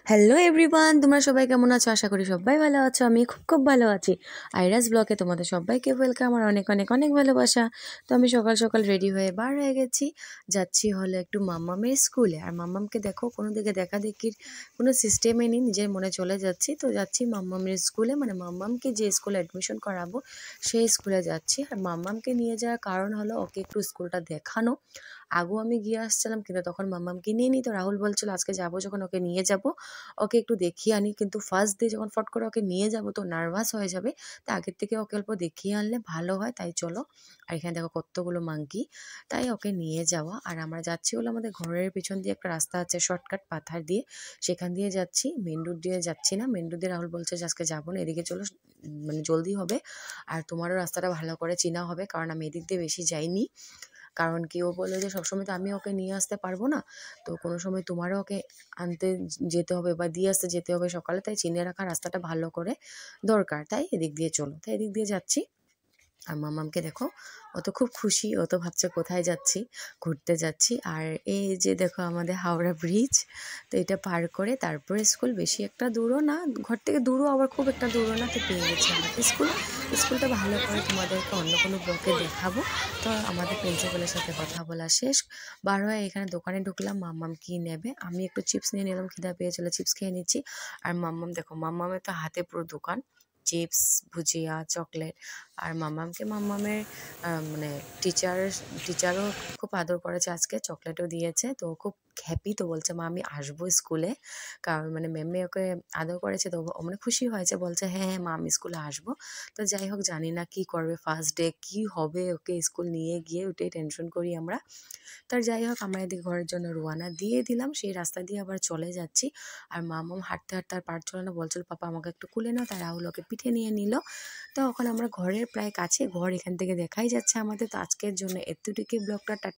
Hello everyone, তোমরা সবাই কেমন আছো? আশা করি সবাই ভালো আছো। আমি খুব ভালো আছি। আইরাস ব্লগে তোমাদের সবাইকে ওয়েলকাম, আর অনেক অনেক অনেক ভালোবাসা। তো আমি সকাল সকাল রেডি হয়ে বার হয়ে গেছি, যাচ্ছি হলো একটু মাম্মামের স্কুলে। আর মাম্মামকে দেখো কোনো দিকে দেখা দেখির কোনো সিস্টেমে নেই, নিজের মনে চলে যাচ্ছি। তো যাচ্ছি মাম্মামের স্কুলে, মানে মাম্মামকে যে স্কুলে অ্যাডমিশন করাবো সেই স্কুলে যাচ্ছি। আর মাম্মামকে নিয়ে যাওয়ার কারণ হলো ওকে একটু স্কুলটা দেখানো। আগেও আমি গিয়ে আসছিলাম, কিন্তু তখন মাম্মামকে নিয়ে নিই। তো রাহুল বলছিল আজকে যাবো যখন ওকে নিয়ে যাব, ওকে একটু দেখিয়ে আনি। কিন্তু ফার্স্ট ডে যখন ফট করে ওকে নিয়ে যাব তো নার্ভাস হয়ে যাবে, তো আগের থেকে ওকে অল্প দেখিয়ে আনলে ভালো হয়। তাই চলো, আর এখানে দেখো কতগুলো মাঙ্কি, তাই ওকে নিয়ে যাওয়া। আর আমরা যাচ্ছি হলো আমাদের ঘরের পিছন দিয়ে একটা রাস্তা আছে শর্টকাট পাথার দিয়ে, সেখান দিয়ে যাচ্ছি। মেন রোড দিয়ে যাচ্ছি না। মেন রোড দিয়ে রাহুল বলছে যে আজকে যাবো না, এদিকে চলো, মানে জলদি হবে। আর তোমারও রাস্তাটা ভালো করে চেনা হবে, কারণ আমি এদিক দিয়ে বেশি যাইনি। কারণ কি, ও বললো যে সবসময় তো আমি ওকে নিয়ে আসতে পারবো না, তো কোনো সময় তোমারও ওকে আনতে যেতে হবে বা দিয়ে আসতে যেতে হবে সকালে, তাই চিনে রাখা রাস্তাটা ভালো করে দরকার। তাই এদিক দিয়ে চলো, তাই এদিক দিয়ে যাচ্ছি। আর মামামকে দেখো, ও তো খুব খুশি, ও তো ভাবছে কোথায় যাচ্ছি, ঘুরতে যাচ্ছি। আর এই যে দেখো আমাদের হাওড়া ব্রিজ, তো এটা পার করে তারপরে স্কুল। বেশি একটা দূরও না, ঘর থেকে দূরও আবার খুব একটা দূরও না। তো পেয়ে গেছি আমাকে স্কুল। স্কুলটা ভালো করে তোমাদেরকে অন্য কোনো ব্লকে দেখাবো। তো আমাদের প্রিন্সিপালের সাথে কথা বলা শেষ, বার হয়ে এখানে দোকানে ঢুকলাম। মাম্মাম কি নেবে, আমি একটু চিপস নিয়ে নিলাম, খিদা পেয়েছিল, চিপস খেয়ে নিচ্ছি। আর মাম্মাম দেখো, মাম্মামের তো হাতে পুরো দোকান, চিপস, ভুজিয়া, চকলেট। আর মাম্মামের মানে টিচারও খুব আদর করেছে, আজকে চকলেটও দিয়েছে। তো ও খুব হ্যাপি, তো বলছে মা আমি আসবো স্কুলে, কারণ মানে ম্যামে ওকে আদর করেছে। তো ও মানে খুশি হয়েছে, বলছে হ্যাঁ হ্যাঁ মা আমি স্কুলে আসবো। তো যাই হোক, জানি না কি করবে, ফার্স্ট ডে কি হবে, ওকে স্কুল নিয়ে গিয়ে ওটাই টেনশন করি আমরা। তার যাই হোক, আমরা এদিকে ঘরের জন্য রোয়ানা দিয়ে দিলাম, সেই রাস্তা দিয়ে আবার চলে যাচ্ছি। আর মামাম হাঁটতে হাঁটতে আর পারছিল না, বলছিল পাপা আমাকে একটু কুলে নাও। তাই রাহুল ওকে পিঠে নিয়ে নিল। তো ওখানে আমরা ঘরের প্রায় কাছে, ঘর এখান থেকে দেখাই যাচ্ছে আমাদের। তো আজকের জন্য এতটুকুই ব্লগটা।